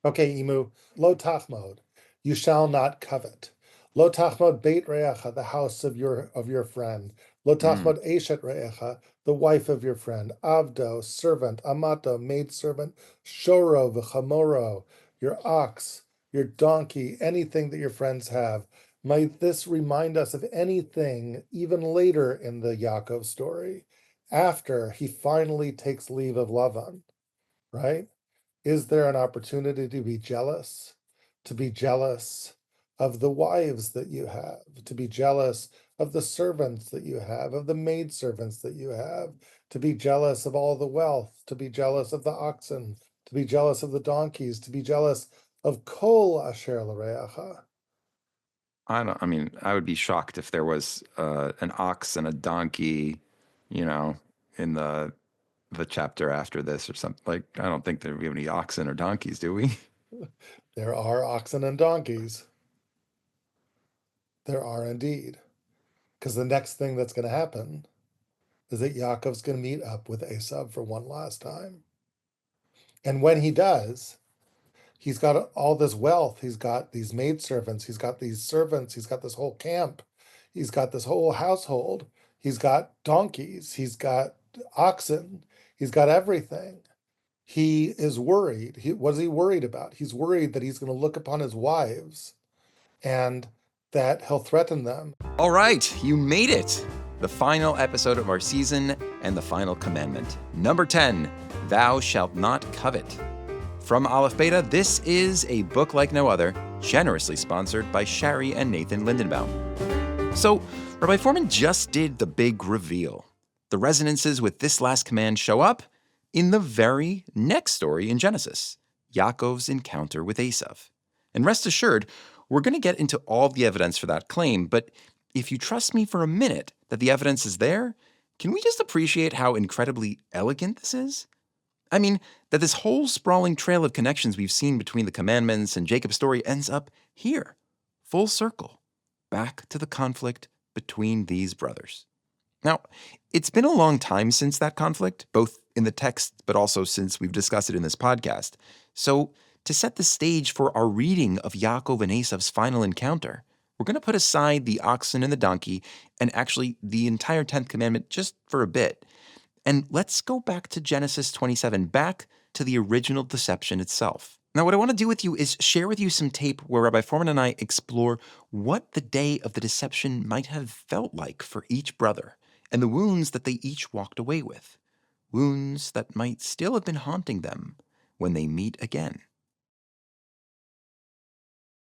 Okay, Imu. Lo tachmod. You shall not covet. Lo tachmod beit re'echa, the house of your friend. Lo Mm, tachmod eshet re'echa, the wife of your friend. Avdo, servant. Amato, maidservant. Shoro, v'chamoro, your ox, your donkey, anything that your friends have. Might this remind us of anything even later in the Yaakov story, after he finally takes leave of Lavan, right? Is there an opportunity to be jealous? To be jealous of the wives that you have, to be jealous of the servants that you have, of the maidservants that you have, to be jealous of all the wealth, to be jealous of the oxen, to be jealous of the donkeys, to be jealous of kol asher l'reacha. I mean, I would be shocked if there was an ox and a donkey, you know, in the chapter after this or something. Like, I don't think that we have any oxen or donkeys, do we? There are oxen and donkeys. There are indeed. Because the next thing that's going to happen is that Yaakov's going to meet up with Esav for one last time. And when he does, he's got all this wealth. He's got these maidservants. He's got these servants. He's got this whole camp. He's got this whole household. He's got donkeys. He's got oxen. He's got everything. He is worried. What is he worried about? He's worried that he's going to look upon his wives and that he'll threaten them. All right, you made it. The final episode of our season and the final commandment. Number 10, thou shalt not covet. From Aleph Beta, this is a book like no other, generously sponsored by Shari and Nathan Lindenbaum. So, Rabbi Fohrman just did the big reveal. The resonances with this last command show up in the very next story in Genesis, Yaakov's encounter with Esav. And rest assured, we're going to get into all the evidence for that claim, but if you trust me for a minute that the evidence is there, can we just appreciate how incredibly elegant this is? I mean, that this whole sprawling trail of connections we've seen between the commandments and Jacob's story ends up here, full circle, back to the conflict between these brothers. Now, it's been a long time since that conflict, both in the text but also since we've discussed it in this podcast. So, to set the stage for our reading of Yaakov and Esav's final encounter, we're going to put aside the oxen and the donkey and actually the entire 10th commandment just for a bit. And let's go back to Genesis 27, back to the original deception itself. Now, what I want to do with you is share with you some tape where Rabbi Fohrman and I explore what the day of the deception might have felt like for each brother and the wounds that they each walked away with. Wounds that might still have been haunting them when they meet again.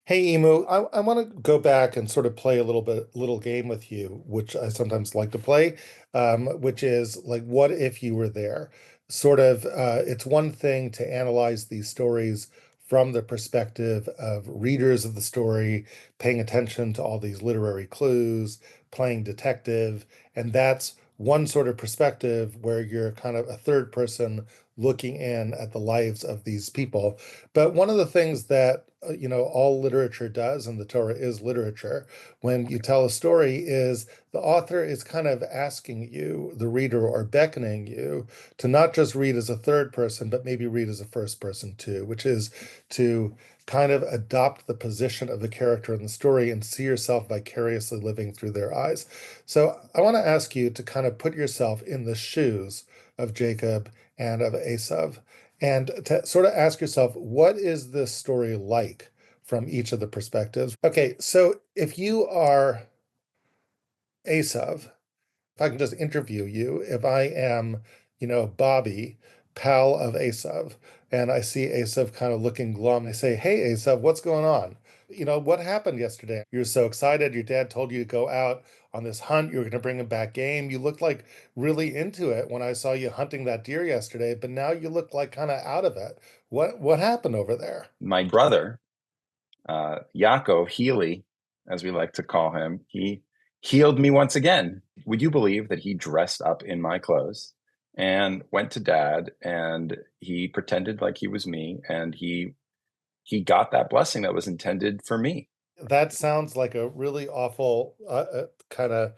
Hey, Emu, I want to go back and sort of play a little game with you, which I sometimes like to play, which is like, what if you were there? Sort of, it's one thing to analyze these stories from the perspective of readers of the story, paying attention to all these literary clues, playing detective, and that's one sort of perspective where you're kind of a third person looking in at the lives of these people. But one of the things that all literature does, and the Torah is literature, when you tell a story, is the author is kind of asking you, the reader, or beckoning you to not just read as a third person, but maybe read as a first person too, which is to kind of adopt the position of the character in the story and see yourself vicariously living through their eyes. So I want to ask you to kind of put yourself in the shoes of Jacob and of Esav, and to sort of ask yourself, what is this story like from each of the perspectives? Okay, so if you are Esav, if I can just interview you, if I am, Bobby, pal of Esav, and I see Esav kind of looking glum, I say, hey, Esav, what's going on? What happened yesterday? You're so excited. Your dad told you to go out on this hunt. You were going to bring him back game. You looked like really into it when I saw you hunting that deer yesterday, but now you look like kind of out of it. What happened over there? My brother, Yaakov Healy, as we like to call him, he healed me once again. Would you believe that he dressed up in my clothes and went to dad and he pretended like he was me and he got that blessing that was intended for me. That sounds like a really awful kind of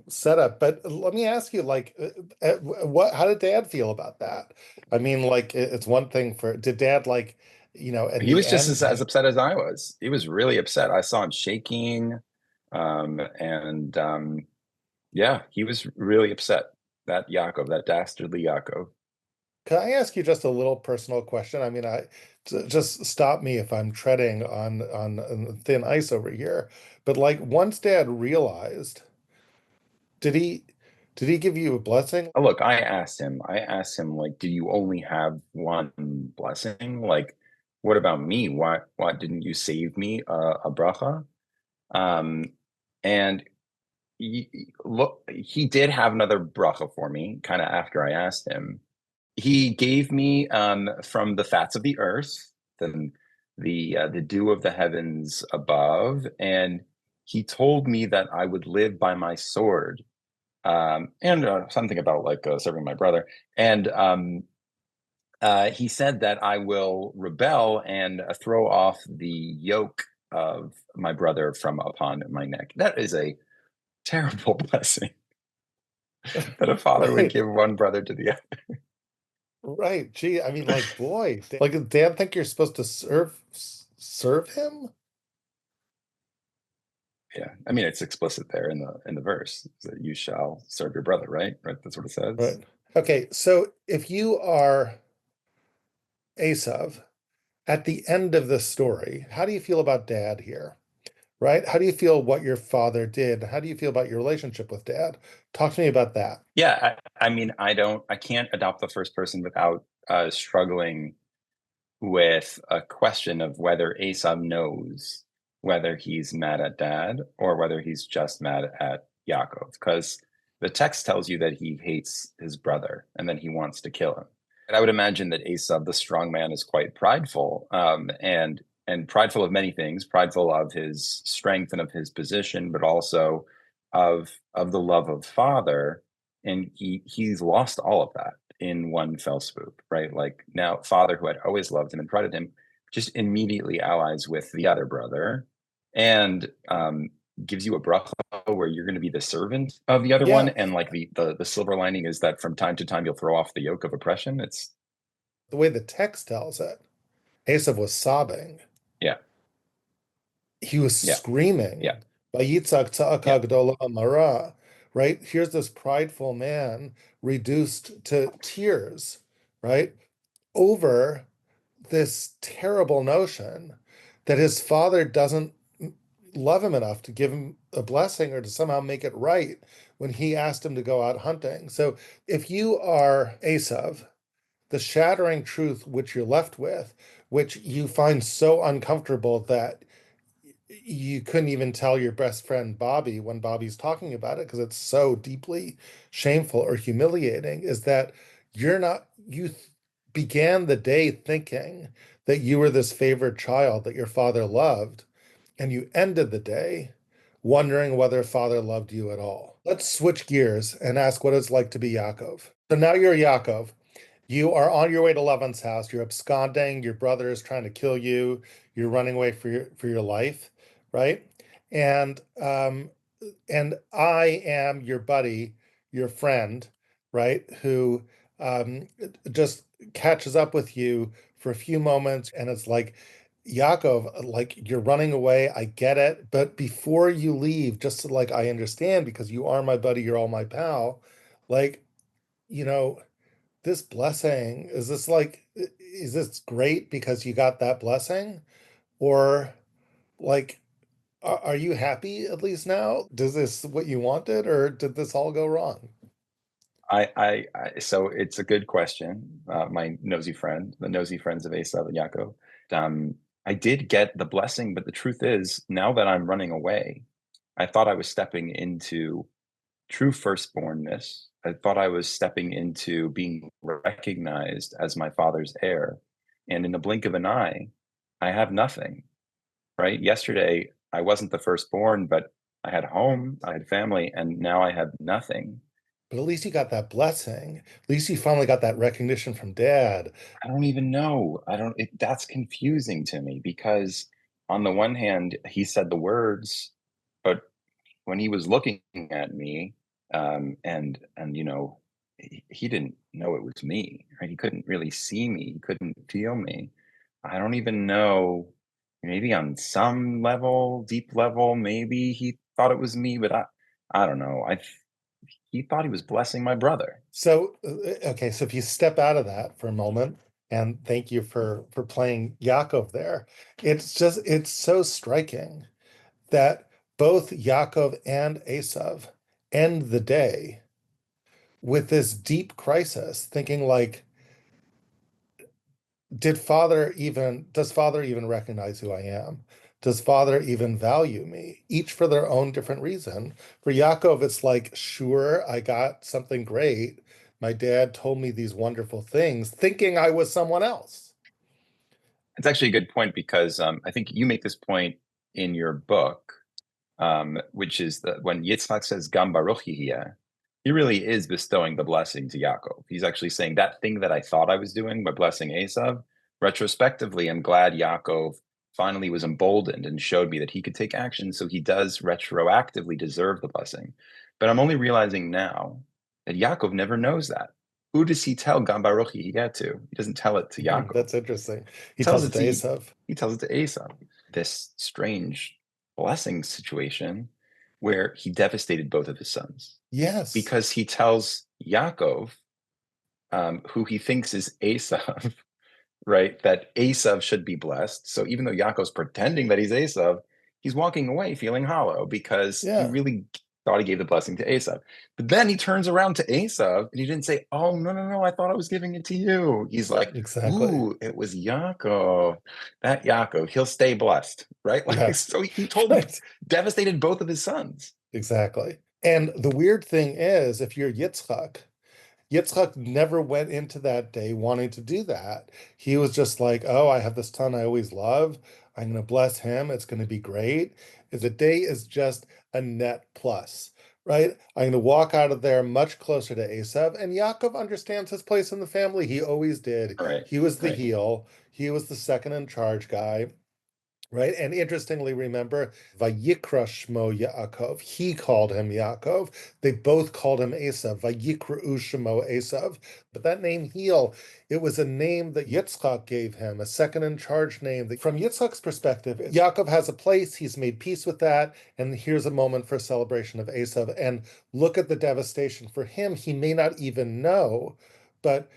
setup. But let me ask you, like, how did Dad feel about that? I mean, like, it's one thing for, did Dad like in He the was just end, as upset as I was. He was really upset. I saw him shaking. And yeah, he was really upset. That Yaakov, that dastardly Yaakov. can I ask you just a little personal question? I mean, just stop me if I'm treading on thin ice over here. But like once Dad realized, did he did he give you a blessing? Oh, look, I asked him, like, do you only have one blessing? Like, what about me? Why didn't you save me a bracha? Um, and look, he did have another bracha for me, kind of after I asked him. He gave me from the fats of the earth, the the dew of the heavens above, and he told me that I would live by my sword, and something about like serving my brother. And he said that I will rebel and throw off the yoke of my brother from upon my neck. That is a terrible blessing that a father would Right, give one brother to the other. right. Gee, I mean, like, boy, like, did Dad think you're supposed to serve him? Yeah, I mean it's explicit there in the verse that you shall serve your brother, right? Right, that's what it says. Right. Okay, so if you are Esav at the end of the story, how do you feel about Dad here? Right? How do you feel what your father did? How do you feel about your relationship with Dad? Talk to me about that. Yeah, I mean I can't adopt the first person without struggling with a question of whether Asav knows whether he's mad at dad or whether he's just mad at Yaakov, because the text tells you that he hates his brother and then he wants to kill him. And I would imagine that Asav, the strong man, is quite prideful, and prideful of many things, prideful of his strength and of his position, but also of the love of father. And he's lost all of that in one fell swoop, right? Like now, father who had always loved him and prided him just immediately allies with the other brother, and gives you a bracha where you're going to be the servant of the other one. Yeah, And like the silver lining is that from time to time you'll throw off the yoke of oppression. It's the way the text tells it, Esav was sobbing. yeah, He was yeah, yeah, screaming, "Vayitzak yeah. tza'aka gdola amara," right? Here's this prideful man reduced to tears, right? Over this terrible notion that his father doesn't love him enough to give him a blessing or to somehow make it right when he asked him to go out hunting. So if you are Esav, the shattering truth which you're left with, which you find so uncomfortable that you couldn't even tell your best friend Bobby when Bobby's talking about it because it's so deeply shameful or humiliating, is that you're not, began the day thinking that you were this favored child that your father loved, and you ended the day wondering whether father loved you at all. Let's switch gears and ask what it's like to be Yaakov. So now you're Yaakov. You are on your way to Lavan's house. You're absconding. Your brother is trying to kill you. You're running away for your life, right? And I am your buddy, your friend, right? Who just catches up with you for a few moments, and it's like, Yaakov, like you're running away. I get it, but before you leave, just so, like I understand because you are my buddy, you're all my pal. Like, you know, this blessing, is this like, is this great because you got that blessing? Or like, are you happy at least now? Does this what you wanted, or did this all go wrong? So it's a good question. My nosy friend, the nosy friends of Esav and Yaakov. I did get the blessing, but the truth is, now that I'm running away, I thought I was stepping into true firstbornness. I thought I was stepping into being recognized as my father's heir. And in the blink of an eye, I have nothing, right? Yesterday, I wasn't the firstborn, but I had home, I had family, and now I have nothing. But at least you got that blessing. At least you finally got that recognition from dad. I don't even know. I don't, that's confusing to me because on the one hand, he said the words, but when he was looking at me, and he didn't know it was me, right? He couldn't really see me. He couldn't feel me. I don't even know. Maybe on some level, deep level, maybe he thought it was me, but I don't know. He thought he was blessing my brother. So, okay, so if you step out of that for a moment, and thank you for playing Yaakov there, it's so striking that both Yaakov and Esav end the day with this deep crisis, thinking like, does father even recognize who I am? Does father even value me? Each for their own different reason. For Yaakov, it's like, sure, I got something great. My dad told me these wonderful things, thinking I was someone else. It's actually a good point because I think you make this point in your book, which is that when Yitzhak says Gam Baruch Yihiyeh, he really is bestowing the blessing to Yaakov. He's actually saying that thing that I thought I was doing by blessing Esav. Retrospectively, I'm glad Yaakov finally was emboldened and showed me that he could take action, so he does retroactively deserve the blessing. But I'm only realizing now that Yaakov never knows that. Who does he tell Gam Baruch Yihiyeh to? He doesn't tell it to Yaakov. That's interesting. He Tells tells it it to to Esav. he tells it to Esav. This strange blessing situation where he devastated both of his sons Yes. because he tells Yaakov, who he thinks is Esav, right, that Esav should be blessed. So even though Yaakov's pretending that he's Esav, he's walking away feeling hollow because he Yeah. really thought he gave the blessing to Esav. But then he turns around to Esav and he didn't say, "Oh, no, no, no, I thought I was giving it to you." He's like, Exactly. "Ooh, it was Yaakov. That Yaakov, he'll stay blessed." Right? Like, Yeah. so he told, Right. devastated both of his sons. Exactly. And the weird thing is, if you're Yitzchak never went into that day wanting to do that. He was just like, oh, I have this son I always love. I'm going to bless him. It's going to be great. The day is just a net plus, right? I'm going to walk out of there much closer to Esav. And Yaakov understands his place in the family. He always did. Right, He was the right. heel, he was the second in charge guy. Right. And interestingly, remember, Vayikra Shmo Yaakov. He called him Yaakov. They both called him Esav. Vayikra Shmo Esav. But that name Heel, it was a name that Yitzchak gave him, a second in charge name. From Yitzchak's perspective, Yaakov has a place. He's made peace with that. And here's a moment for a celebration of Esav. And look at the devastation for him. He may not even know, but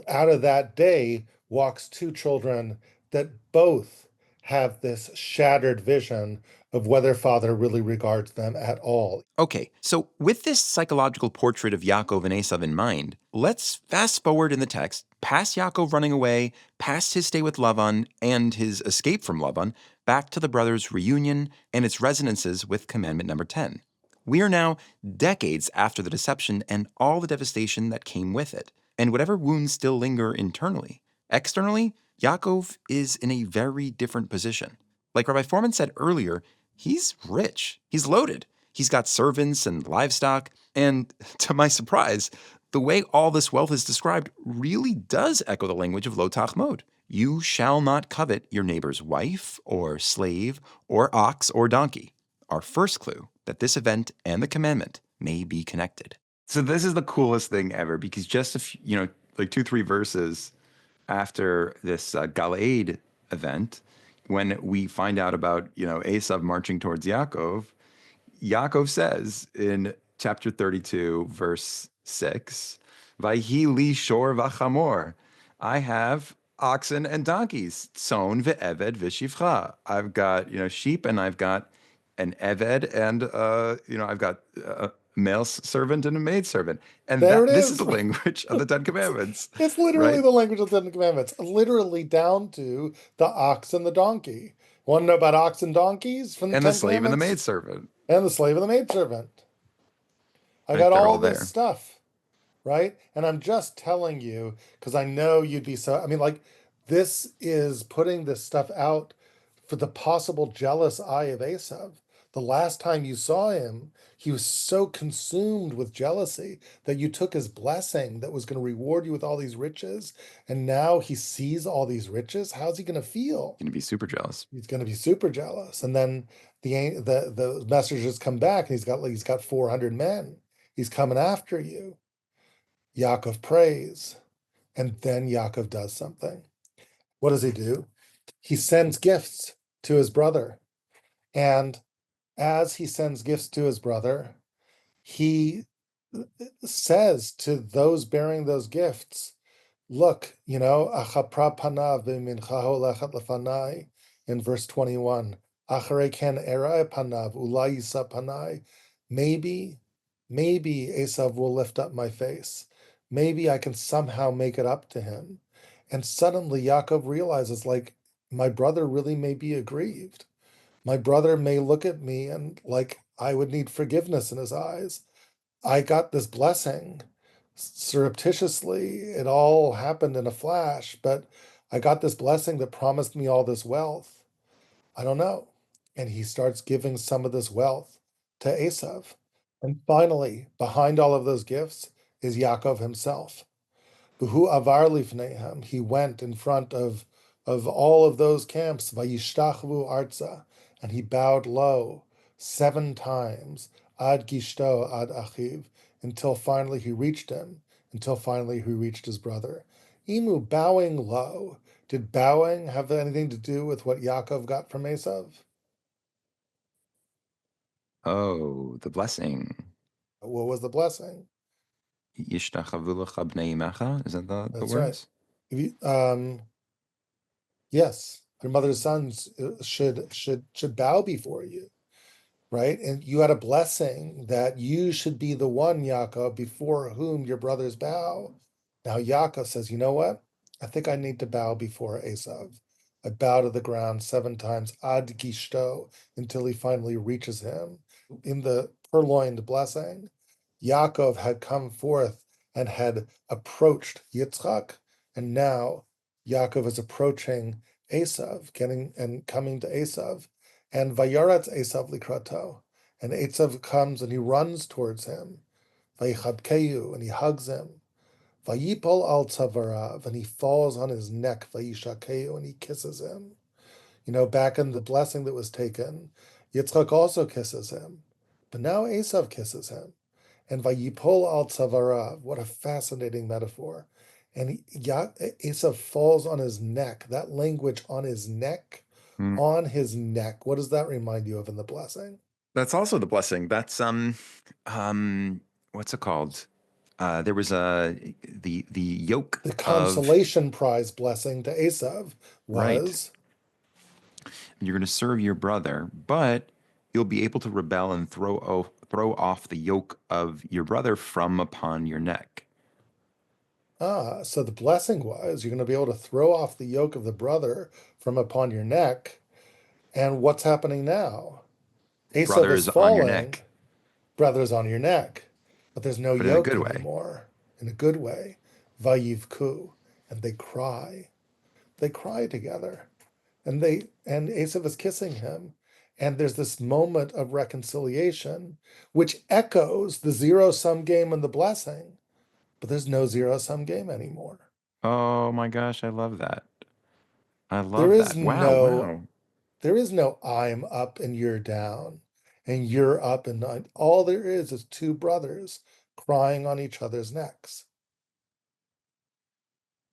out of that day walks two children that both have this shattered vision of whether father really regards them at all. Okay, so with this psychological portrait of Yaakov and Esav in mind, let's fast forward in the text, past Yaakov running away, past his stay with Lavan and his escape from Lavan, back to the brothers' reunion and its resonances with commandment number 10. We are now decades after the deception and all the devastation that came with it, and whatever wounds still linger internally. Externally, Yaakov is in a very different position. Like Rabbi Fohrman said earlier, he's rich, he's loaded. He's got servants and livestock, and to my surprise, the way all this wealth is described really does echo the language of Lo Tachmod. You shall not covet your neighbor's wife, or slave, or ox, or donkey. Our first clue that this event and the commandment may be connected. So this is the coolest thing ever because just a few, like 2-3 verses after this Galaad event, when we find out about Esav marching towards Yaakov, Yaakov says in chapter 32, verse 6, Vayhi li shor v'chamor. I have oxen and donkeys, tson ve'eved v'shivcha. I've got, sheep and I've got an eved and, I've got a male servant and a maid servant. And There it this is is. the language of the Ten Commandments, It's literally right? the language of the Ten Commandments, literally down to the ox and the donkey. Want to know about ox and donkeys from the And the Ten slave and the Commandments? maidservant, And the slave and the maidservant. I right? got They're all all this there. stuff. Right? And I'm just telling you because I know you'd be so. I mean, like, this is putting this stuff out for the possible jealous eye of Esav. The last time you saw him, he was so consumed with jealousy that you took his blessing that was going to reward you with all these riches. And now he sees all these riches. How's he going to feel? Going to be super jealous. He's going to be super jealous. And then the messengers come back and he's got 400 men. He's coming after you. Yaakov prays, and then Yaakov does something. What does he do? he sends gifts to his brother. And as he sends gifts to his brother, he says to those bearing those gifts, look, achapra panav b'mincha holechet lefanai in verse 21. Acharei ken erai panav ulai yisa panai. Maybe Esav will lift up my face. Maybe I can somehow make it up to him. And suddenly Yaakov realizes, like, my brother really may be aggrieved. My brother may look at me and like I would need forgiveness in his eyes. I got this blessing surreptitiously. It all happened in a flash, but I got this blessing that promised me all this wealth. I don't know. And he starts giving some of this wealth to Esav. And finally, behind all of those gifts is Yaakov himself. Buhu avar lifnehem. He went in front of all of those camps, vayishtachvu arza, and he bowed low 7 times, ad gishto ad achiv, until finally he reached him, until finally he reached his brother. Imu, bowing low. Did bowing have anything to do with what Yaakov got from Esav? Oh, the blessing. What was the blessing? Yishtachavu lecha bnei imecha? Is that the That's words? right. Yes, your mother's sons should bow before you, right? And you had a blessing that you should be the one, Yaakov, before whom your brothers bow. Now Yaakov says, you know what? I think I need to bow before Esav. I bow to the ground 7 times, ad gishto, until he finally reaches him. In the purloined blessing, Yaakov had come forth and had approached Yitzchak, and now Yaakov is approaching Esav, coming to Esav, and Vayaratz Esav likrato, and Esav comes and he runs towards him, Vayichabkeyu, and he hugs him, Vayipol al tzavarav, and he falls on his neck, Vayishakeyu, and he kisses him. Back in the blessing that was taken, Yitzchak also kisses him, but now Esav kisses him. And Vayipol al tzavarav, what a fascinating metaphor. And Esav falls on his neck. That language, on his neck, on his neck. What does that remind you of in the blessing? That's also the blessing. That's what's it called? There was the yoke The of consolation prize blessing to Esav right. was You're going to serve your brother, but you'll be able to rebel and throw off the yoke of your brother from upon your neck. So the blessing was you're going to be able to throw off the yoke of the brother from upon your neck. And what's happening now? Esav Brother is is on your falling, neck, brother's on your neck, but there's no but in a yoke good way. anymore. In a good way. Vayivku, and they cry. They cry together. And Esav is kissing him. And there's this moment of reconciliation, which echoes the zero-sum game and the blessing. But there's no zero-sum game anymore. Oh my gosh, I love that. I There love is that. Wow. there is no I'm up and you're down, and you're up and all there is 2 brothers crying on each other's necks.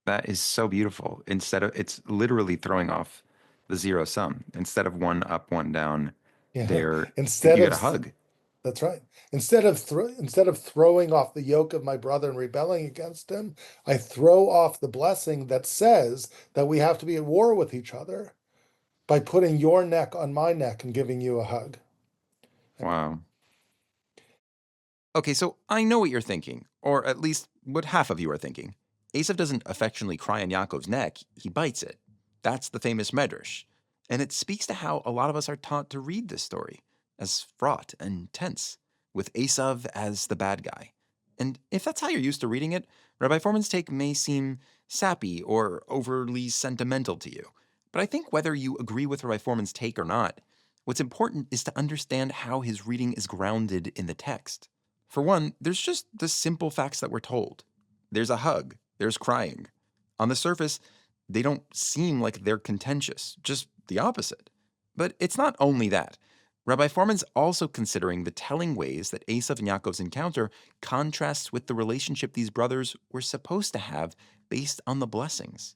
That is so beautiful. It's literally throwing off the zero sum. Instead of one up, one down, Yeah. you Instead get of a hug. That's right. Instead of throwing off the yoke of my brother and rebelling against him, I throw off the blessing that says that we have to be at war with each other by putting your neck on my neck and giving you a hug. Wow. Okay, so I know what you're thinking, or at least what half of you are thinking. Esav doesn't affectionately cry on Yaakov's neck, he bites it. That's the famous medrash. And it speaks to how a lot of us are taught to read this story, as fraught and tense, with Esav as the bad guy. And if that's how you're used to reading it, Rabbi Fohrman's take may seem sappy or overly sentimental to you. But I think whether you agree with Rabbi Fohrman's take or not, what's important is to understand how his reading is grounded in the text. For one, there's just the simple facts that we're told. There's a hug, there's crying. On the surface, they don't seem like they're contentious, just the opposite. But it's not only that. Rabbi Fohrman's also considering the telling ways that Esav and Yaakov's encounter contrasts with the relationship these brothers were supposed to have based on the blessings.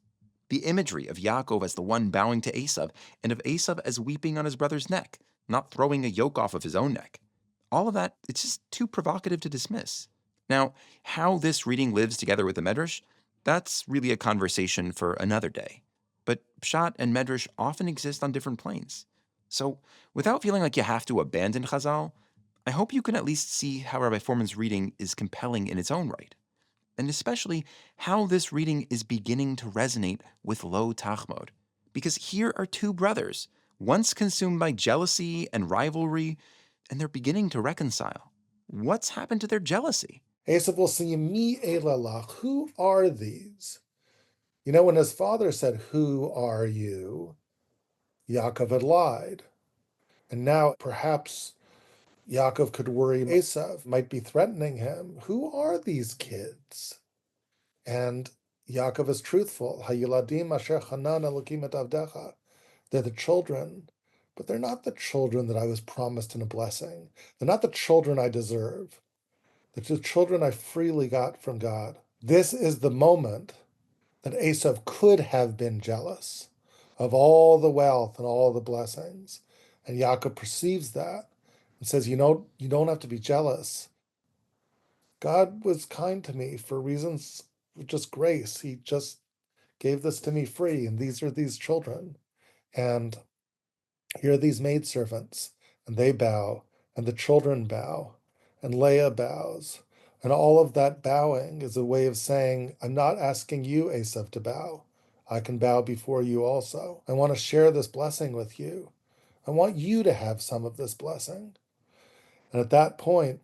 The imagery of Yaakov as the one bowing to Esav, and of Esav as weeping on his brother's neck, not throwing a yoke off of his own neck. All of that, it's just too provocative to dismiss. Now, how this reading lives together with the Medrash, that's really a conversation for another day. But Pshat and Medrash often exist on different planes. So, without feeling like you have to abandon Chazal, I hope you can at least see how Rabbi Fohrman's reading is compelling in its own right, and especially how this reading is beginning to resonate with Lo Tachmod. Because here are two brothers, once consumed by jealousy and rivalry, and they're beginning to reconcile. What's happened to their jealousy? Esav will say, Mi elalach, who are these? You know, when his father said, who are you? Yaakov had lied. And now perhaps Yaakov could worry Esav, might be threatening him. Who are these kids? And Yaakov is truthful. Hayuladim asher chanan elokim et avdecha. They're the children, but they're not the children that I was promised in a blessing. They're not the children I deserve. They're the children I freely got from God. This is the moment that Esav could have been jealous of all the wealth and all the blessings. And Yaakov perceives that and says, you don't have to be jealous. God was kind to me for reasons of just grace. He just gave this to me free, and these are these children. And here are these maidservants, and they bow, and the children bow, and Leah bows. And all of that bowing is a way of saying, I'm not asking you, Esav, to bow. I can bow before you also. I want to share this blessing with you. I want you to have some of this blessing. And at that point,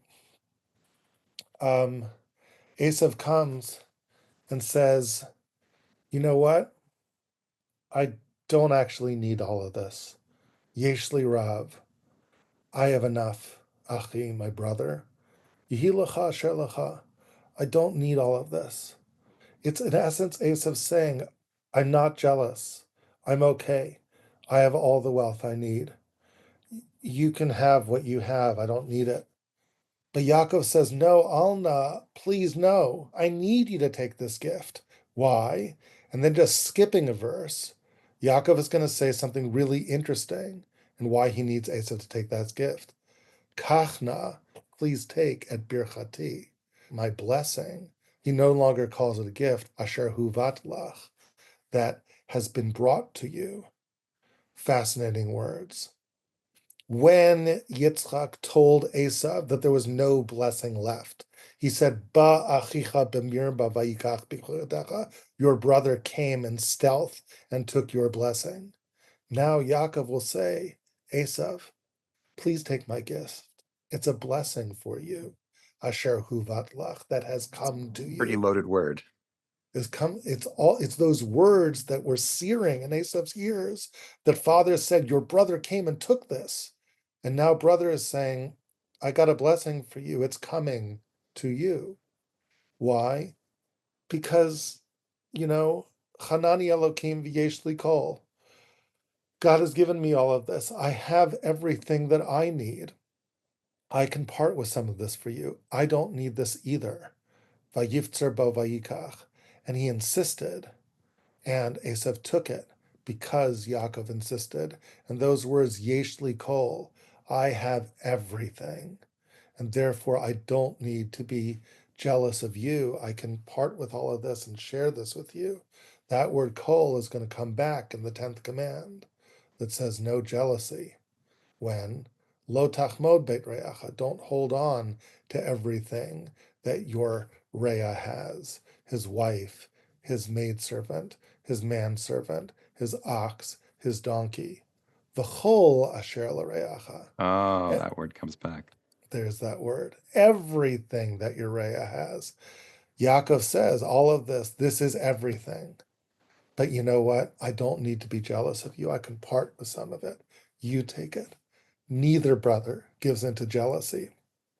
Esav comes and says, you know what? I don't actually need all of this. Yeshli Rav. I have enough. Achi, my brother. Yehi lecha asher lecha. I don't need all of this. It's in essence Esav saying, I'm not jealous. I'm okay. I have all the wealth I need. You can have what you have. I don't need it. But Yaakov says, no, Alna, please no. I need you to take this gift. Why? And then just skipping a verse, Yaakov is going to say something really interesting and why he needs Esav to take that gift. Kachna, please take at birchati, my blessing. He no longer calls it a gift, asher huvat lach, that has been brought to you. Fascinating words. When Yitzchak told Esav that there was no blessing left, he said, Ba achicha b'mirba vayikach b'chodecha, your brother came in stealth and took your blessing. Now Yaakov will say, Esav, please take my gift. It's a blessing for you. Asher huvat lach, that has come to you. Pretty loaded word. It's those words that were searing in Esav's ears that father said, your brother came and took this. And now brother is saying, I got a blessing for you. It's coming to you. Why? Because, Hanani Elokim v'yesh li kol. God has given me all of this. I have everything that I need. I can part with some of this for you. I don't need this either. Vayifzer bo vayikach. And he insisted, and Esav took it because Yaakov insisted. And those words, yesh li kol, I have everything. And therefore I don't need to be jealous of you. I can part with all of this and share this with you. That word kol is going to come back in the 10th command that says no jealousy. When lo tachmod beit reacha, don't hold on to everything that your Rea has, his wife, his maidservant, his manservant, his ox, his donkey. V'chol asher l'reacha. Oh, that word comes back. There's that word. Everything that your Rea has. Yaakov says, all of this is everything. But you know what? I don't need to be jealous of you. I can part with some of it. You take it. Neither brother gives into jealousy.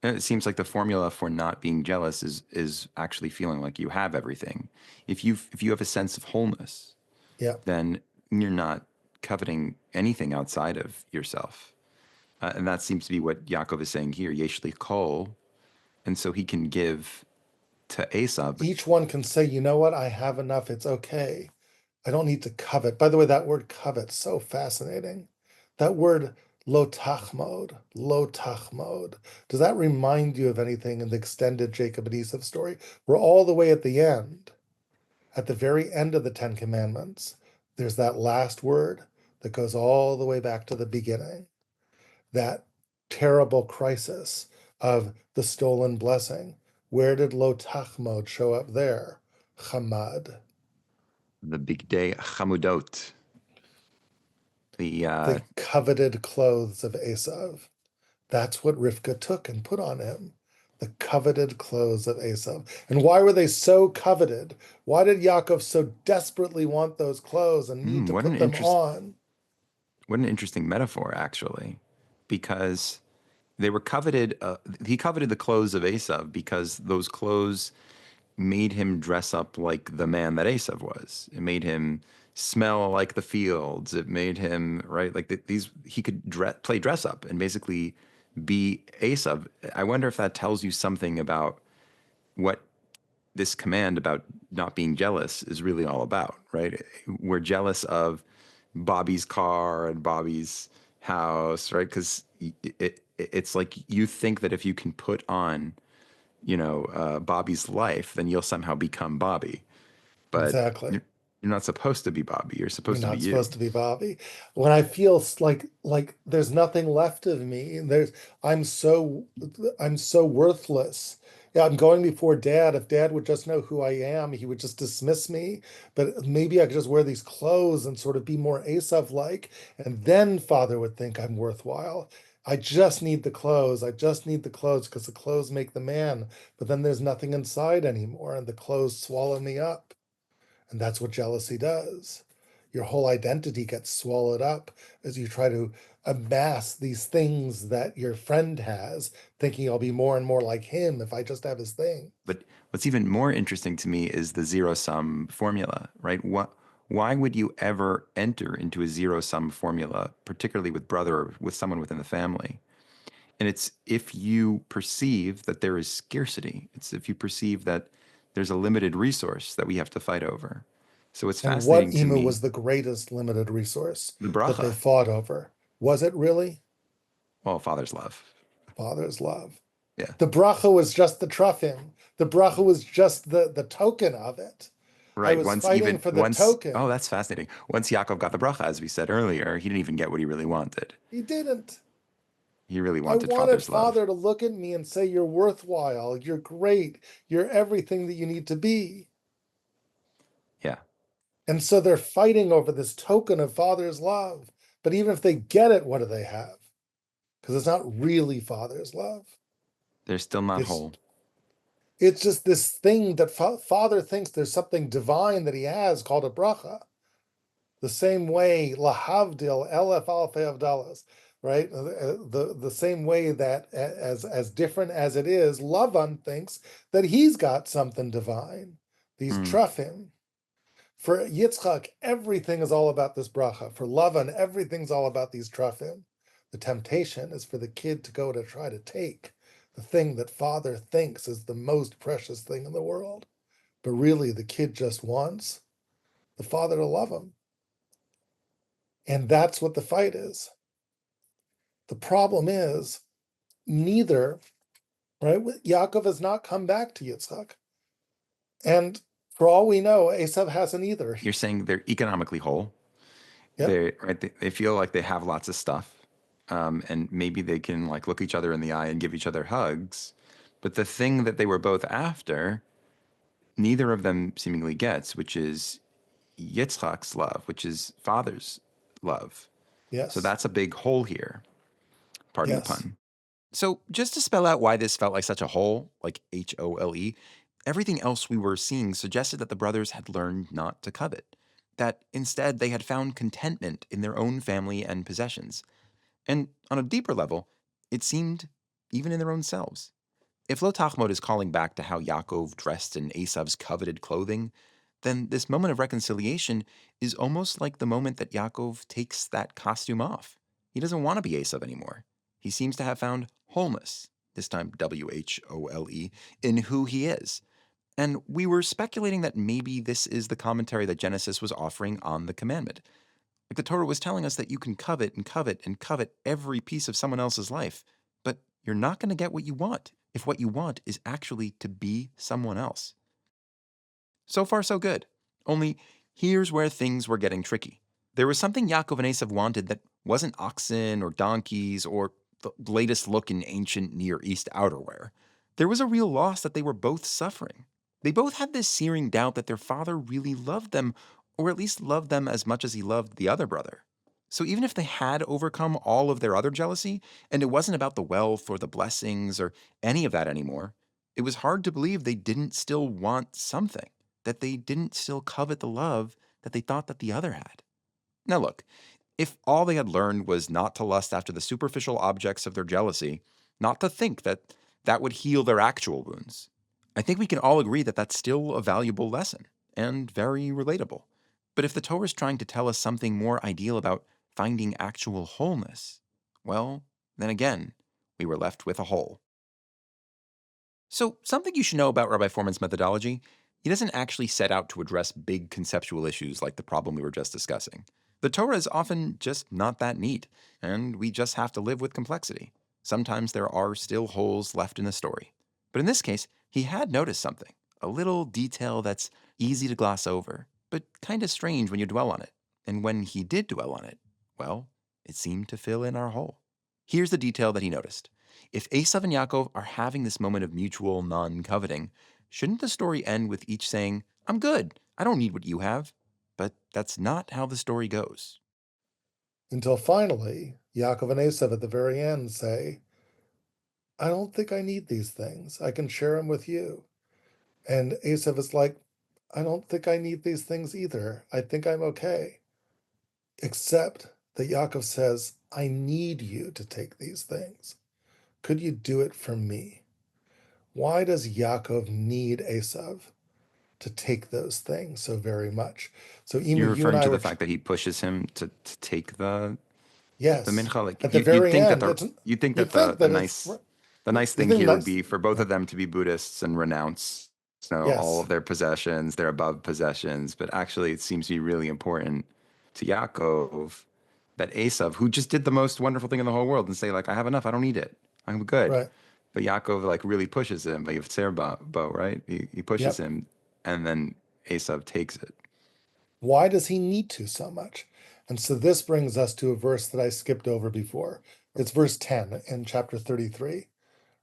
It seems like the formula for not being jealous is actually feeling like you have everything. If you have a sense of wholeness, then you're not coveting anything outside of yourself. And that seems to be what Yaakov is saying here, Yeshli Kol. And so he can give to Esav. Each one can say, you know what, I have enough, it's okay. I don't need to covet. By the way, that word covet, so fascinating. That word lo tachmod, lo tachmod. Does that remind you of anything in the extended Jacob and Esau story? We're all the way at the end. At the very end of the Ten Commandments, there's that last word that goes all the way back to the beginning. That terrible crisis of the stolen blessing. Where did lo tachmod show up there? Chamad. The big day, chamudot. The coveted clothes of Esav. That's what Rivka took and put on him. The coveted clothes of Esav. And why were they so coveted? Why did Yaakov so desperately want those clothes and need to what put them on? What an interesting metaphor, actually, because they were coveted. He coveted the clothes of Esav because those clothes made him dress up like the man that Esav was. It made him smell like the fields. It made him, right, like these. He could play dress up and basically be Esav. I wonder if that tells you something about what this command about not being jealous is really all about, right? We're jealous of Bobby's car and Bobby's house, right? Because it's like you think that if you can put on, Bobby's life, then you'll somehow become Bobby. But Exactly. you're not supposed to be Bobby. You're You're supposed to be not you. supposed to be Bobby. When I feel like there's nothing left of me, I'm so I'm so worthless. Yeah, I'm going before Dad. If Dad would just know who I am, he would just dismiss me. But maybe I could just wear these clothes and sort of be more Esav-like, and then Father would think I'm worthwhile. I just need the clothes. I just need the clothes because the clothes make the man. But then there's nothing inside anymore, and the clothes swallow me up. And that's what jealousy does. Your whole identity gets swallowed up as you try to amass these things that your friend has, thinking I'll be more and more like him if I just have his thing. But what's even more interesting to me is the zero sum formula, right? Why would you ever enter into a zero sum formula, particularly with brother or with someone within the family? And it's if you perceive that there is scarcity, it's if you perceive that there's a limited resource that we have to fight over. So it's And what fascinating to Imu me, was the greatest limited resource the that they bracha, fought over? Was it really? well, father's love. Father's love. Yeah. The bracha was just the truffim. The bracha was just the token of it. I Right. was fighting for the Oh, token. that's fascinating. Once Yaakov got the bracha, as we said earlier, he didn't even get what he really wanted. He didn't. He really I wanted wanted father's love. Father to look at me and say, "You're worthwhile. You're great. You're everything that you need to be." Yeah. And so they're fighting over this token of Father's love. But even if they get it, what do they have? Because it's not really Father's love. They're still not It's whole. it's just this thing that Father thinks there's something divine that he has called a bracha. The same way lahavdil Aleph Aleph Avdalas, right? The same way that as different as it is, Lavan thinks that he's got something divine. These Mm. truffim. For Yitzchak, everything is all about this bracha. For Lavan, everything's all about these truffim. The temptation is for the kid to go to try to take the thing that Father thinks is the most precious thing in the world. But really, the kid just wants the Father to love him. And that's what the fight is. The problem is neither, right? Yaakov has not come back to Yitzchak. And for all we know, Esav hasn't either. You're saying they're economically whole. Yep. They feel like they have lots of stuff. And maybe they can like look each other in the eye and give each other hugs. But the thing that they were both after, neither of them seemingly gets, which is Yitzchak's love, which is father's love. So Yes. that's a big hole here. Pardon the Yes. pun. So, just to spell out why this felt like such a hole, like HOLE, everything else we were seeing suggested that the brothers had learned not to covet, that instead they had found contentment in their own family and possessions. And on a deeper level, it seemed even in their own selves. If Lo Tachmod is calling back to how Yaakov dressed in Esav's coveted clothing, then this moment of reconciliation is almost like the moment that Yaakov takes that costume off. He doesn't want to be Esav anymore. He seems to have found wholeness, this time WHOLE, in who he is. And we were speculating that maybe this is the commentary that Genesis was offering on the commandment. Like the Torah was telling us that you can covet and covet and covet every piece of someone else's life, but you're not going to get what you want if what you want is actually to be someone else. So far, so good. Only here's where things were getting tricky. There was something Yaakov and Esav wanted that wasn't oxen or donkeys or the latest look in ancient Near East outerwear. There was a real loss that they were both suffering. They both had this searing doubt that their father really loved them, or at least loved them as much as he loved the other brother. So even if they had overcome all of their other jealousy, and it wasn't about the wealth or the blessings or any of that anymore, it was hard to believe they didn't still want something, that they didn't still covet the love that they thought that the other had. Now look, if all they had learned was not to lust after the superficial objects of their jealousy, not to think that that would heal their actual wounds, I think we can all agree that that's still a valuable lesson and very relatable. But if the Torah is trying to tell us something more ideal about finding actual wholeness, well, then again, we were left with a hole. So, something you should know about Rabbi Fohrman's methodology: he doesn't actually set out to address big conceptual issues like the problem we were just discussing. The Torah is often just not that neat, and we just have to live with complexity. Sometimes there are still holes left in the story. But in this case, he had noticed something, a little detail that's easy to gloss over, but kind of strange when you dwell on it. And when he did dwell on it, well, it seemed to fill in our hole. Here's the detail that he noticed. If Esav and Yaakov are having this moment of mutual non-coveting, shouldn't the story end with each saying, "I'm good, I don't need what you have"? But that's not how the story goes. Until finally, Yaakov and Esav at the very end say, I don't think I need these things. I can share them with you. And Esav is like, I don't think I need these things either. I think I'm okay. Except that Yaakov says, I need you to take these things. Could you do it for me? Why does Yaakov need Esav to take those things so very much? So You're Imu, you and referring I to the were, fact that he pushes him to take the yes, mincha. Like at the you'd very think that end, it's, you think the that it's, nice the nice you thing think here would that's, be for both yeah, of them to be Buddhists and renounce, all yes, of their possessions, their above possessions. But actually, it seems to be really important to Yaakov that Esav, who just did the most wonderful thing in the whole world, and say like, "I have enough. I don't need it. I'm good." right, But Yaakov like really pushes him. Like Bo, right? He pushes yep. him, and then Esav takes it. Why does he need to so much? And so this brings us to a verse that I skipped over before. It's verse 10 in chapter 33,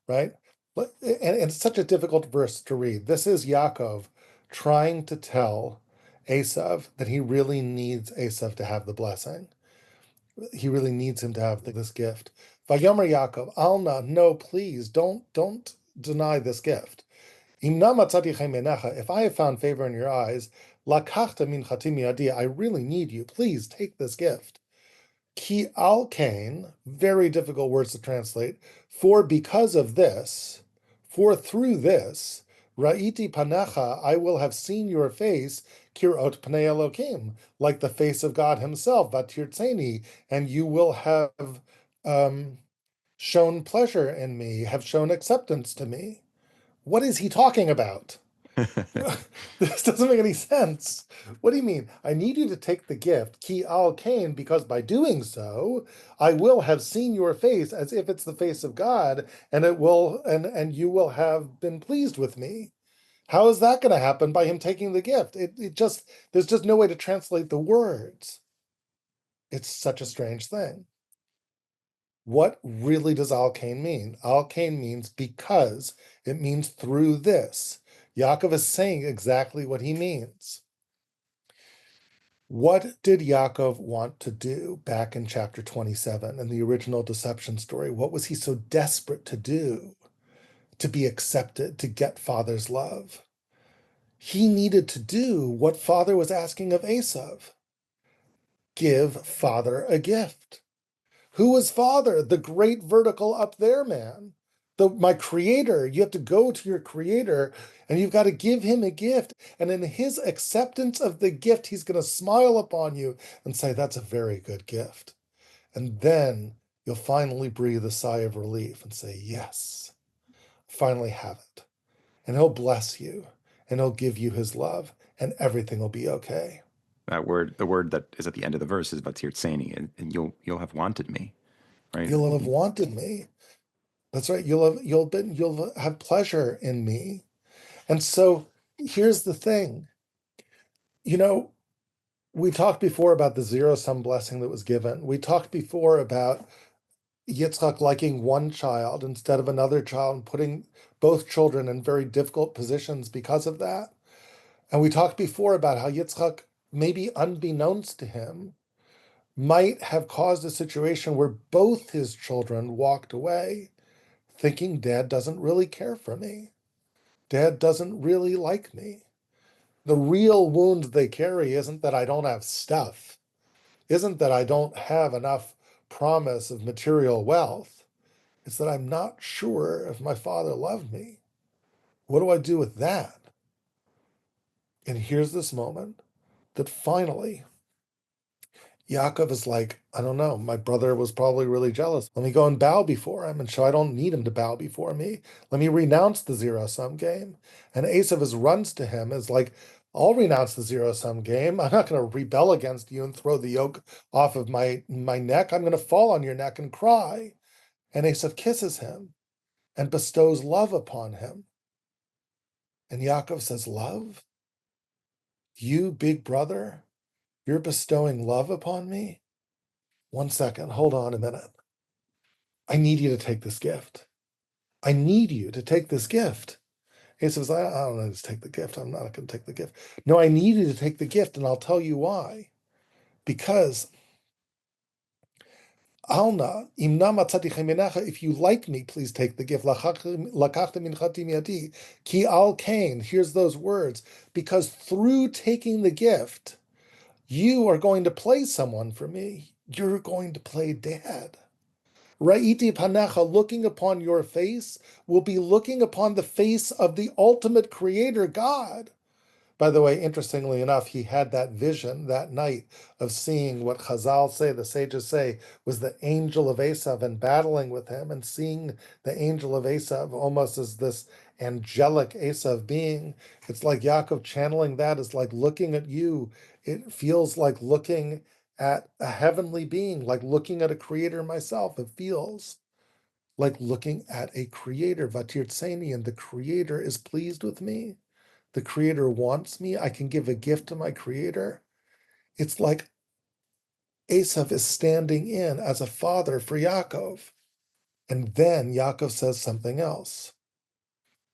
right? And it's such a difficult verse to read. This is Yaakov trying to tell Esav that he really needs Esav to have the blessing. He really needs him to have this gift. Vayomer Yaakov, Alna, no, please, don't deny this gift. If I have found favor in your eyes, lakachta minchati miyadi, I really need you. Please take this gift. Ki al kain, very difficult words to translate. For because of this, for through this, ra'iti panecha, I will have seen your face, kirot pnei Elokim, like the face of God Himself, vatirtzeni, and you will have shown pleasure in me, have shown acceptance to me. What is he talking about? This doesn't make any sense. What do you mean? I need you to take the gift, ki al kain, because by doing so, I will have seen your face as if it's the face of God, and it will, and you will have been pleased with me. How is that going to happen by him taking the gift? It just, there's just no way to translate the words. It's such a strange thing. What really does al kain mean? Al kain means because. It means through this. Yaakov is saying exactly what he means. What did Yaakov want to do back in chapter 27 in the original deception story? What was he so desperate to do to be accepted, to get father's love? He needed to do what father was asking of Esav: give father a gift. Who was father? The great vertical up there, man. My creator. You have to go to your creator and you've got to give him a gift. And in his acceptance of the gift, he's going to smile upon you and say, that's a very good gift. And then you'll finally breathe a sigh of relief and say, yes, finally have it. And he'll bless you and he'll give you his love, and everything will be okay. That word, the word that is at the end of the verse is vatirtseni, and you'll have wanted me, right? You'll have wanted me. That's right. You'll have pleasure in me. And so here's the thing. You know, we talked before about the zero-sum blessing that was given. We talked before about Yitzchak liking one child instead of another child and putting both children in very difficult positions because of that. And we talked before about how Yitzchak, maybe unbeknownst to him, might have caused a situation where both his children walked away thinking dad doesn't really care for me. Dad doesn't really like me. The real wound they carry isn't that I don't have stuff, isn't that I don't have enough promise of material wealth. It's that I'm not sure if my father loved me. What do I do with that? And here's this moment that finally Yaakov is like, I don't know, my brother was probably really jealous. Let me go and bow before him and show I don't need him to bow before me. Let me renounce the zero-sum game. And Esav runs to him is like, I'll renounce the zero-sum game. I'm not going to rebel against you and throw the yoke off of my neck. I'm going to fall on your neck and cry. And Esav kisses him and bestows love upon him. And Yaakov says, love? You, big brother? You're bestowing love upon me? 1 second, hold on a minute. I need you to take this gift. I need you to take this gift. He says, I don't know, just take the gift. I'm not going to take the gift. No, I need you to take the gift, and I'll tell you why. Because Alna, if you like me, please take the gift. Ki al kain, here's those words. Because through taking the gift, you are going to play someone for me. You're going to play dad. Ra'iti panecha, looking upon your face, will be looking upon the face of the ultimate creator, God. By the way, interestingly enough, he had that vision that night of seeing what Chazal say, the sages say, was the angel of Esav and battling with him, and seeing the angel of Esav almost as this angelic Esav being. It's like Yaakov channeling that is like looking at you. It feels like looking at a heavenly being, like looking at a creator myself. It feels like looking at a creator, Vatirtseni, and the creator is pleased with me. The creator wants me. I can give a gift to my creator. It's like Esav is standing in as a father for Yaakov. And then Yaakov says something else.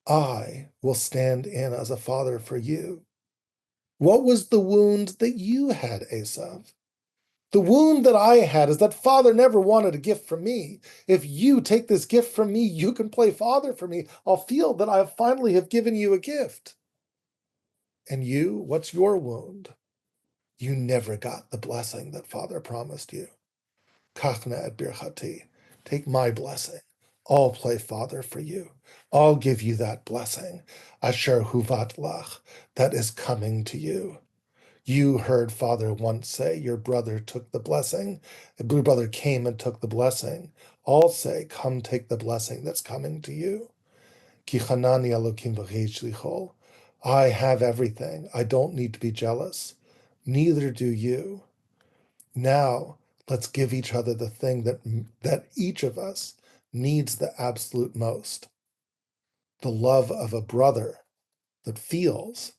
I will stand in as a father for you. What was the wound that you had, Esav? The wound that I had is that father never wanted a gift from me. If you take this gift from me, you can play father for me. I'll feel that I finally have given you a gift. And you, what's your wound? You never got the blessing that father promised you. Kachna et birchati, take my blessing. I'll play father for you. I'll give you that blessing. Asher huvat lach, that is coming to you. You heard father once say, your brother took the blessing. The blue brother came and took the blessing. I'll say, come take the blessing that's coming to you. Ki chanani elokim v'chei shlichol. I have everything. I don't need to be jealous. Neither do you. Now, let's give each other the thing that each of us needs the absolute most. The love of a brother that feels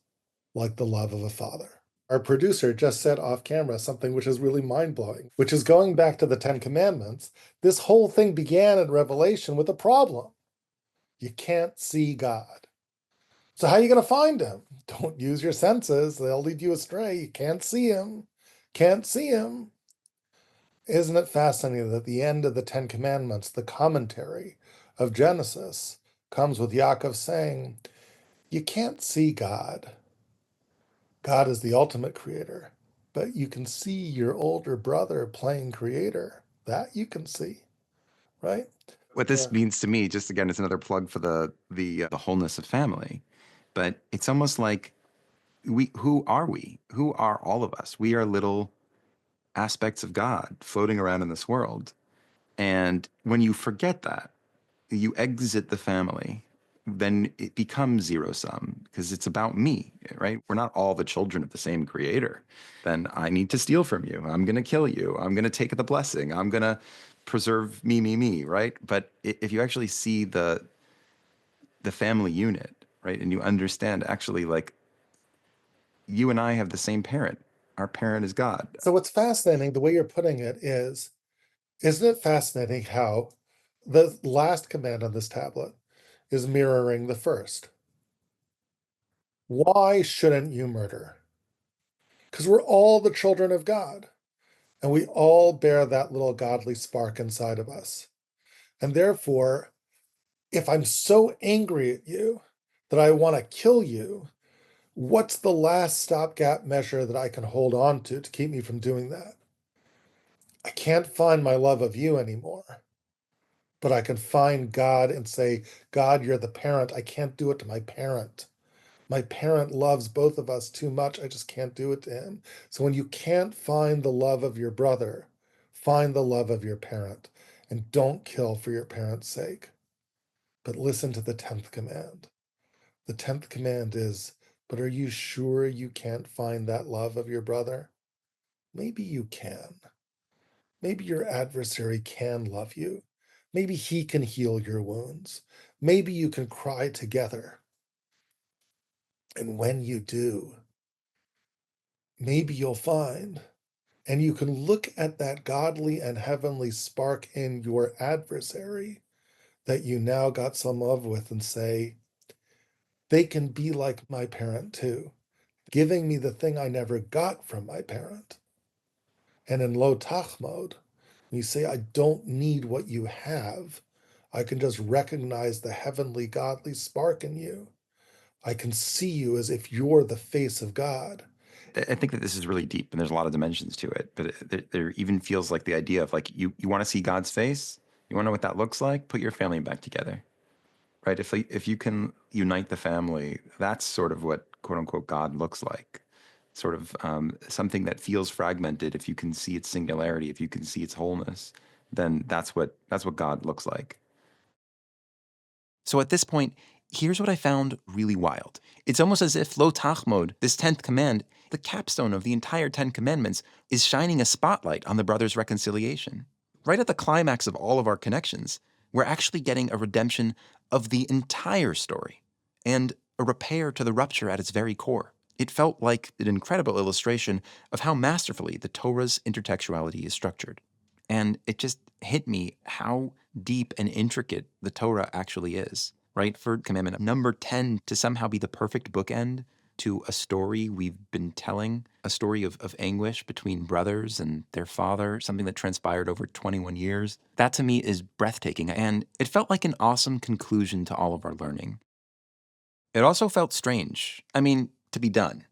like the love of a father. Our producer just said off camera something which is really mind-blowing, which is going back to the 10 Commandments. This whole thing began in Revelation with a problem. You can't see God. So how are you going to find him? Don't use your senses. They'll lead you astray. You can't see him. Can't see him. Isn't it fascinating that at the end of the 10 Commandments, the commentary of Genesis comes with Yaakov saying, you can't see God. God is the ultimate creator, but you can see your older brother playing creator. That you can see, right? What this means to me, just again, it's another plug for the wholeness of family, but it's almost like who are we? Who are all of us? We are little aspects of God floating around in this world. And when you forget that, you exit the family then it becomes zero sum because it's about me, right? We're not all the children of the same creator. Then I need to steal from you. I'm going to kill you. I'm going to take the blessing. I'm going to preserve me, right? But if you actually see the family unit, right, and you understand actually like you and I have the same parent. Our parent is God. So what's fascinating, the way you're putting it is, isn't it fascinating how the last command on this tablet is mirroring the first? Why shouldn't you murder? Because we're all the children of God, and we all bear that little godly spark inside of us. And therefore, if I'm so angry at you that I want to kill you, what's the last stopgap measure that I can hold on to keep me from doing that? I can't find my love of you anymore, but I can find God and say, God, you're the parent. I can't do it to my parent. My parent loves both of us too much. I just can't do it to him. So when you can't find the love of your brother, find the love of your parent and don't kill for your parent's sake. But listen to the 10th command. The 10th command is, but are you sure you can't find that love of your brother? Maybe you can. Maybe your adversary can love you. Maybe he can heal your wounds. Maybe you can cry together. And when you do, maybe you'll find, and you can look at that godly and heavenly spark in your adversary that you now got some love with and say, they can be like my parent too, giving me the thing I never got from my parent. And in low tach mode, you say, I don't need what you have. I can just recognize the heavenly godly spark in you. I can see you as if you're the face of God. I think that this is really deep and there's a lot of dimensions to it, but there even feels like the idea of like you want to see God's face, you want to know what that looks like, put your family back together, right? If you can unite the family, that's sort of what quote unquote God looks like, sort of something that feels fragmented. If you can see its singularity, if you can see its wholeness, then that's what God looks like. So at this point, here's what I found really wild. It's almost as if Lo Tachmod, this 10th command, the capstone of the entire 10 commandments, is shining a spotlight on the brothers' reconciliation. Right at the climax of all of our connections, we're actually getting a redemption of the entire story and a repair to the rupture at its very core. It felt like an incredible illustration of how masterfully the Torah's intertextuality is structured. And it just hit me how deep and intricate the Torah actually is, right? For commandment number 10 to somehow be the perfect bookend to a story we've been telling, a story of anguish between brothers and their father, something that transpired over 21 years. That to me is breathtaking, and it felt like an awesome conclusion to all of our learning. It also felt strange, to be done.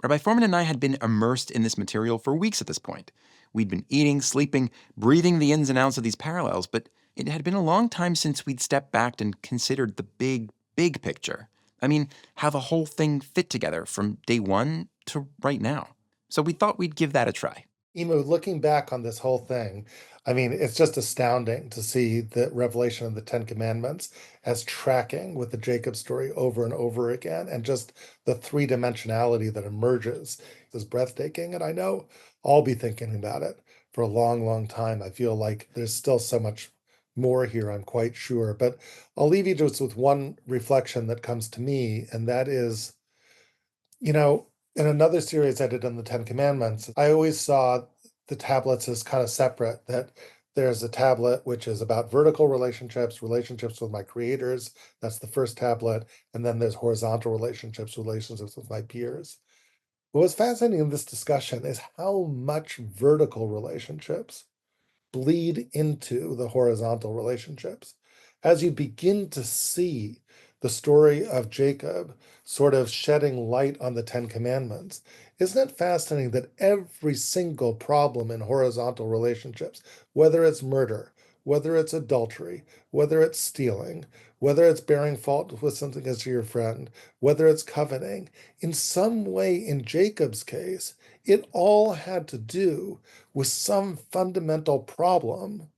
Rabbi Fohrman and I had been immersed in this material for weeks at this point. We'd been eating, sleeping, breathing the ins and outs of these parallels, but it had been a long time since we'd stepped back and considered the big picture. How the whole thing fit together from day one to right now. So we thought we'd give that a try. Imu, looking back on this whole thing, it's just astounding to see the revelation of the Ten Commandments as tracking with the Jacob story over and over again, and just the three-dimensionality that emerges is breathtaking. And I know I'll be thinking about it for a long, long time. I feel like there's still so much more here, I'm quite sure. But I'll leave you just with one reflection that comes to me, and that is, in another series I did on the Ten Commandments, I always saw the tablets as kind of separate, that there's a tablet which is about vertical relationships, relationships with my creators. That's the first tablet. And then there's horizontal relationships, relationships with my peers. What was fascinating in this discussion is how much vertical relationships bleed into the horizontal relationships. As you begin to see the story of Jacob sort of shedding light on the Ten Commandments, isn't it fascinating that every single problem in horizontal relationships, whether it's murder, whether it's adultery, whether it's stealing, whether it's bearing fault with something against your friend, whether it's coveting, in some way in Jacob's case, it all had to do with some fundamental problem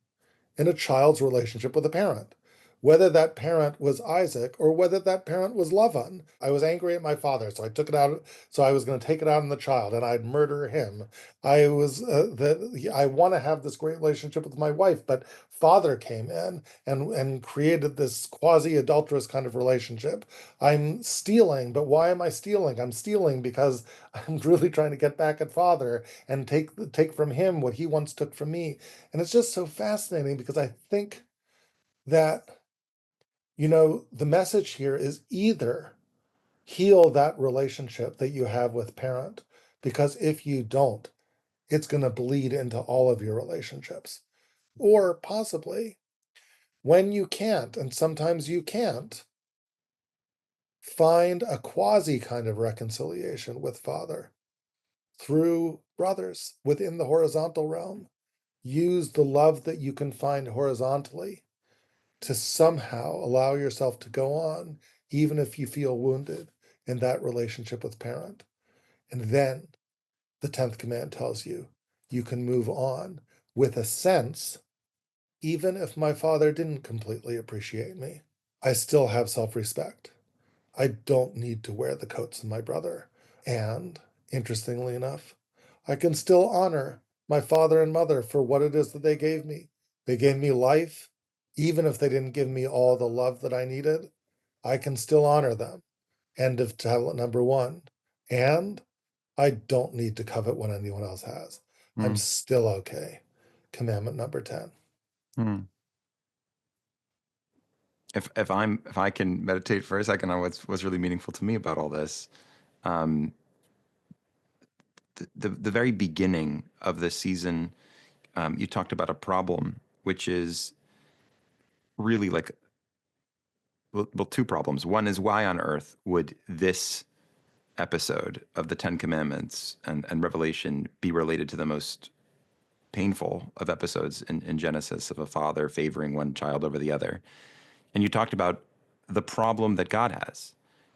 in a child's relationship with a parent, whether that parent was Isaac or whether that parent was Lavan. I was angry at my father, so I took it out. So I was going to take it out on the child, and I'd murder him. I was that I want to have this great relationship with my wife, but father came in and created this quasi adulterous kind of relationship. I'm stealing, but why am I stealing? I'm stealing because I'm really trying to get back at father and take from him what he once took from me. And it's just so fascinating because I think that, the message here is either heal that relationship that you have with parent, because if you don't, it's going to bleed into all of your relationships. Or possibly, when you can't, and sometimes you can't, find a quasi kind of reconciliation with father through brothers within the horizontal realm. Use the love that you can find horizontally to somehow allow yourself to go on, even if you feel wounded in that relationship with parent. And then the 10th command tells you you can move on with a sense, even if my father didn't completely appreciate me, I still have self-respect. I don't need to wear the coats of my brother. And interestingly enough, I can still honor my father and mother for what it is that they gave me. They gave me life. Even if they didn't give me all the love that I needed, I can still honor them. End of talent number one. And I don't need to covet what anyone else has. I'm Hmm. still okay. Commandment number 10. Hmm. If I can meditate for a second on what's really meaningful to me about all this, um, the very beginning of the season, you talked about a problem, which is really like, well, two problems. One is, why on earth would this episode of the Ten Commandments and Revelation be related to the most painful of episodes in Genesis, of a father favoring one child over the other? And you talked about the problem that God has,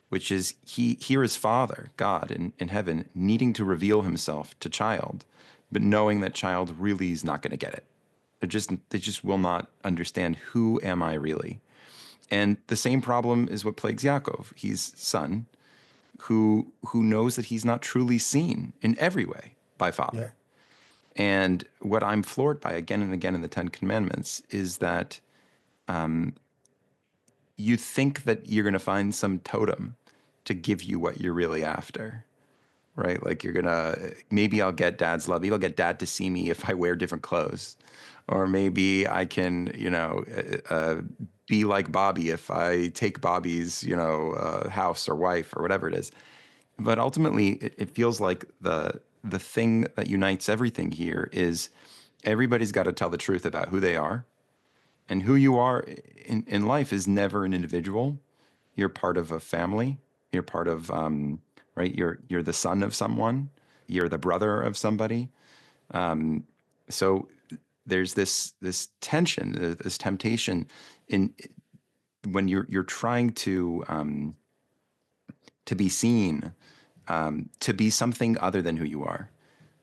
which is here is Father, God in heaven, needing to reveal himself to child, but knowing that child really is not going to get it. They just will not understand, who am I really? And the same problem is what plagues Yaakov. He's son who knows that he's not truly seen in every way by Yeah. Father. And what I'm floored by again and again in the Ten Commandments is that you think that you're going to find some totem to give you what you're really after, right? Like, maybe I'll get dad's love. Maybe I'll get dad to see me if I wear different clothes. Or maybe I can, be like Bobby if I take Bobby's, house or wife or whatever it is. But ultimately, it feels like the thing that unites everything here is everybody's got to tell the truth about who they are, and who you are in life is never an individual. You're part of a family. You're part of, right. You're the son of someone. You're the brother of somebody. So there's this tension, this temptation in when you're trying to be seen, to be something other than who you are.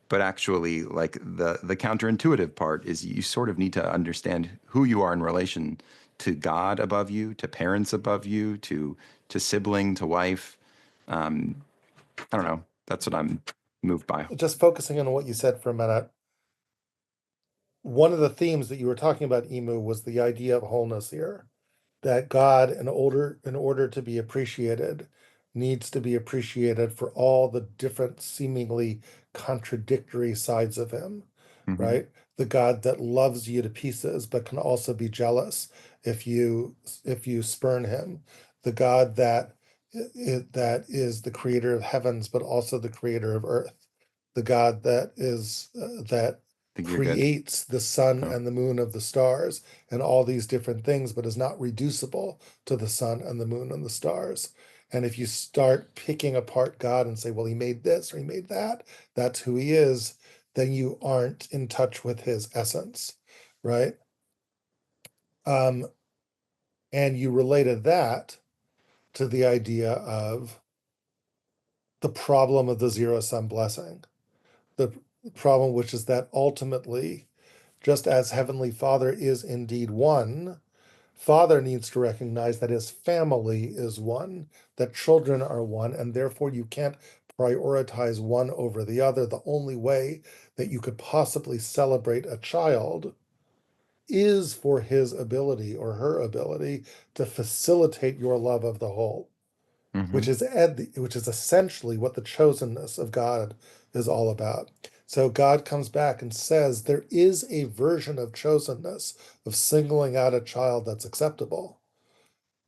But actually, like, the counterintuitive part is you sort of need to understand who you are in relation to God above you, to parents above you, to sibling, to wife. I don't know. That's what I'm moved by. Just focusing on what you said for a minute, one of the themes that you were talking about, Imu, was the idea of wholeness here. That God, in order to be appreciated, needs to be appreciated for all the different seemingly contradictory sides of him, Hmm. right? The God that loves you to pieces but can also be jealous if you spurn him. The God that is the creator of heavens but also the creator of earth. The God that Think you're good. creates the sun Oh. and the moon of the stars and all these different things, but is not reducible to the sun and the moon and the stars. And if you start picking apart God and say, well, he made this or he made that, that's who he is, then you aren't in touch with his essence, right? Um, and you related that to the idea of the problem of the zero sum blessing, the problem, which is that ultimately, just as Heavenly Father is indeed one, Father needs to recognize that his family is one, that children are one, and therefore you can't prioritize one over the other. The only way that you could possibly celebrate a child is for his ability or her ability to facilitate your love of the whole, Mm-hmm. which is essentially what the chosenness of God is all about. So God comes back and says there is a version of chosenness, of singling out a child that's acceptable,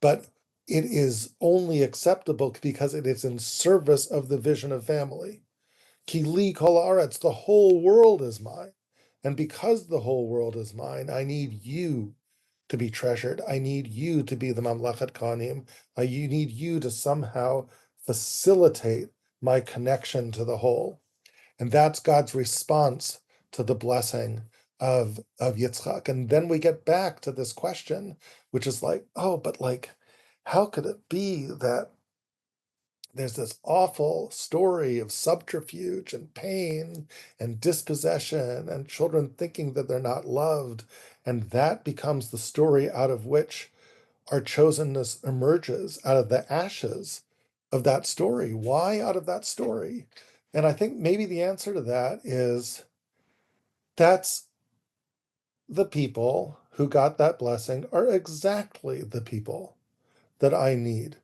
but it is only acceptable because it is in service of the vision of family. Ki li kol haaretz, the whole world is mine. And because the whole world is mine, I need you to be treasured. I need you to be the Mamlechet Kohanim. You need you to somehow facilitate my connection to the whole. And that's God's response to the blessing of Yitzchak. And then we get back to this question, which is like, oh, but like, how could it be that there's this awful story of subterfuge and pain and dispossession and children thinking that they're not loved? And that becomes the story out of which our chosenness emerges, out of the ashes of that story. Why out of that story? And I think maybe the answer to that is that's the people who got that blessing are exactly the people that I need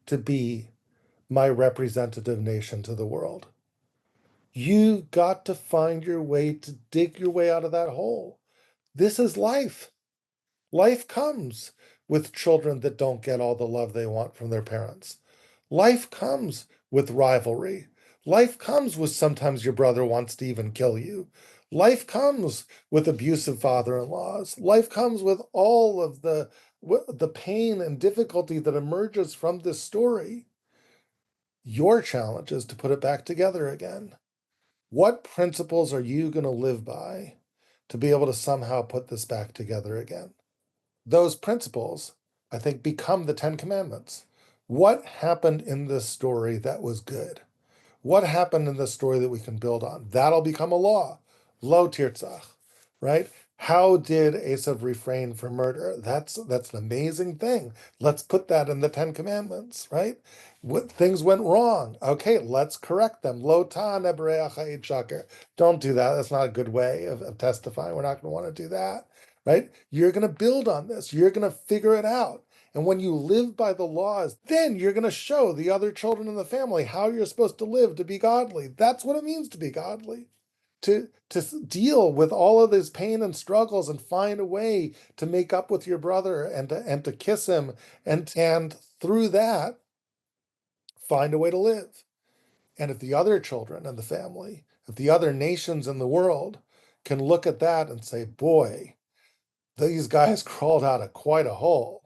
to be my representative nation to the world. You got to find your way to dig your way out of that hole. This is life. Life comes with children that don't get all the love they want from their parents. Life comes with rivalry. Life comes with sometimes your brother wants to even kill you. Life comes with abusive father-in-laws. Life comes with all of the pain and difficulty that emerges from this story. Your challenge is to put it back together again. What principles are you going to live by to be able to somehow put this back together again? Those principles, I think, become the 10 Commandments. What happened in this story that was good? What happened in this story that we can build on? That'll become a law. Lo tirtzach, right? How did Esav refrain from murder? That's an amazing thing. Let's put that in the 10 Commandments, right? What things went wrong? Okay, let's correct them. Lo ta nebreach shaker. Don't do that. That's not a good way of testifying. We're not going to want to do that, right? You're going to build on this. You're going to figure it out. And when you live by the laws, then you're going to show the other children in the family how you're supposed to live to be godly. That's what it means to be godly. To deal with all of this pain and struggles and find a way to make up with your brother and to kiss him and through that find a way to live. And if the other children in the family, if the other nations in the world can look at that and say, boy, these guys crawled out of quite a hole.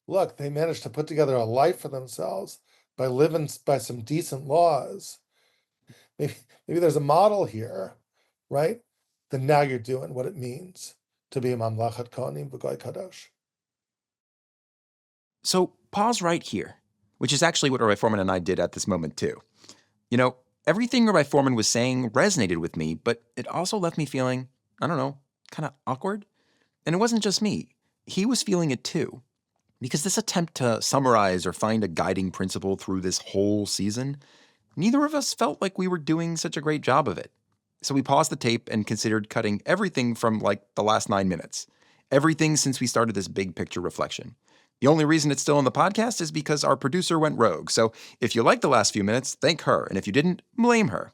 Look, they managed to put together a life for themselves by living by some decent laws. Maybe there's a model here, right? Then now you're doing what it means to be a Mamlechet Kohanim V'Goy Kadosh. So pause right here, which is actually what Rabbi Fohrman and I did at this moment too. You know, everything Rabbi Fohrman was saying resonated with me, but it also left me feeling, I don't know, kind of awkward. And it wasn't just me. He was feeling it too. Because this attempt to summarize or find a guiding principle through this whole season, neither of us felt like we were doing such a great job of it. So we paused the tape and considered cutting everything from like the last 9 minutes. Everything since we started this big picture reflection. The only reason it's still in the podcast is because our producer went rogue. So if you liked the last few minutes, thank her. And if you didn't, blame her.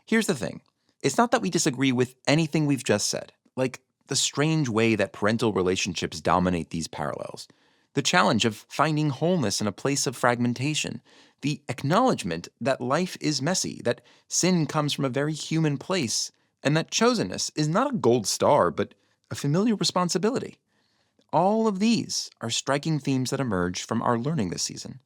Here's the thing. It's not that we disagree with anything we've just said, like the strange way that parental relationships dominate these parallels. The challenge of finding wholeness in a place of fragmentation, the acknowledgement that life is messy, that sin comes from a very human place, and that chosenness is not a gold star, but a familiar responsibility. All of these are striking themes that emerge from our learning this season,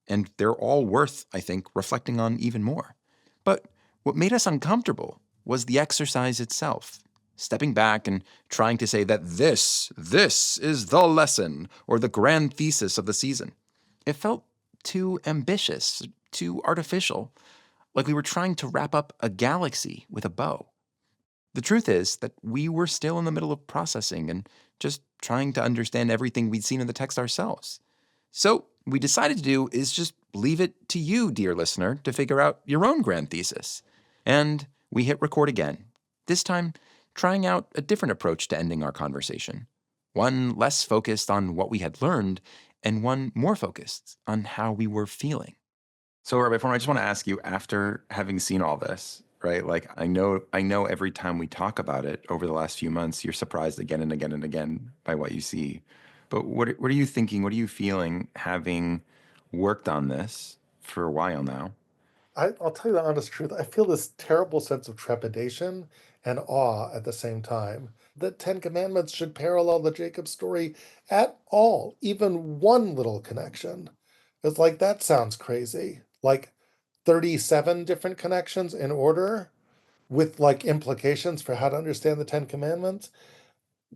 and they're all worth, I think, reflecting on even more. But what made us uncomfortable was the exercise itself. Stepping back and trying to say that this is the lesson or the grand thesis of the season. It felt too ambitious, too artificial, like we were trying to wrap up a galaxy with a bow. The truth is that we were still in the middle of processing and just trying to understand everything we'd seen in the text ourselves. So, we decided to do is just leave it to you, dear listener, to figure out your own grand thesis. And we hit record again, this time trying out a different approach to ending our conversation. One less focused on what we had learned, and one more focused on how we were feeling. So, Rabbi Fohrman, I just want to ask you, after having seen all this, right? Like, I know every time we talk about it over the last few months, you're surprised again and again and again by what you see. But what are you thinking? What are you feeling, having worked on this for a while now? I'll tell you the honest truth. I feel this terrible sense of trepidation and awe at the same time. The Ten Commandments should parallel the Jacob story at all, even one little connection. It's like, that sounds crazy. Like 37 different connections in order with like implications for how to understand the Ten Commandments.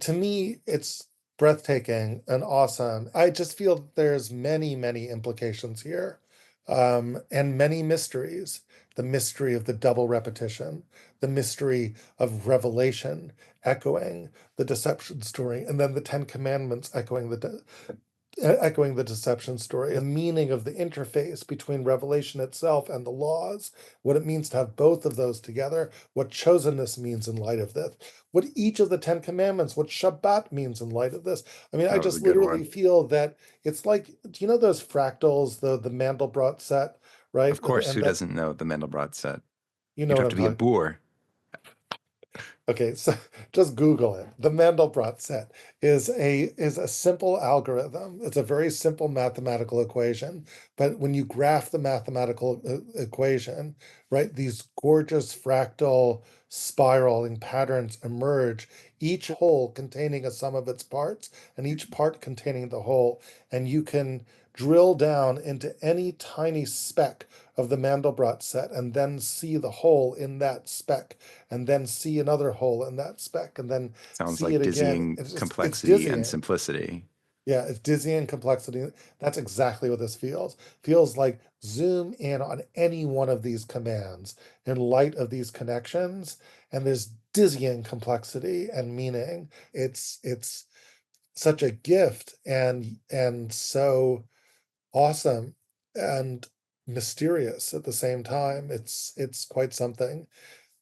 To me, it's breathtaking and awesome. I just feel that there's many, many implications here, and many mysteries. The mystery of the double repetition, the mystery of revelation echoing the deception story, and then the Ten Commandments echoing the deception story, the meaning of the interface between revelation itself and the laws, what it means to have both of those together, what chosenness means in light of this, what each of the Ten Commandments, what Shabbat means in light of this. I mean, I That was a just good literally one. feel that it's like, do you know those fractals, the Mandelbrot set, right? Of course, And who that, doesn't know the Mandelbrot set? you know You'd what have I'm to be a talking. boor. Okay, so just Google it. The Mandelbrot set is a simple algorithm. It's a very simple mathematical equation, but when you graph the mathematical equation, right, these gorgeous fractal spiraling patterns emerge, each whole containing a sum of its parts, and each part containing the whole, and you can drill down into any tiny speck of the Mandelbrot set and then see the whole in that speck and then see another hole in that speck and then Sounds see it like again. dizzying It's complexity and dizzying. simplicity. Yeah, it's dizzying complexity. That's exactly what this feels. Feels like zoom in on any one of these commands in light of these connections, and there's dizzying complexity and meaning. It's such a gift and so awesome and mysterious at the same time. It's quite something.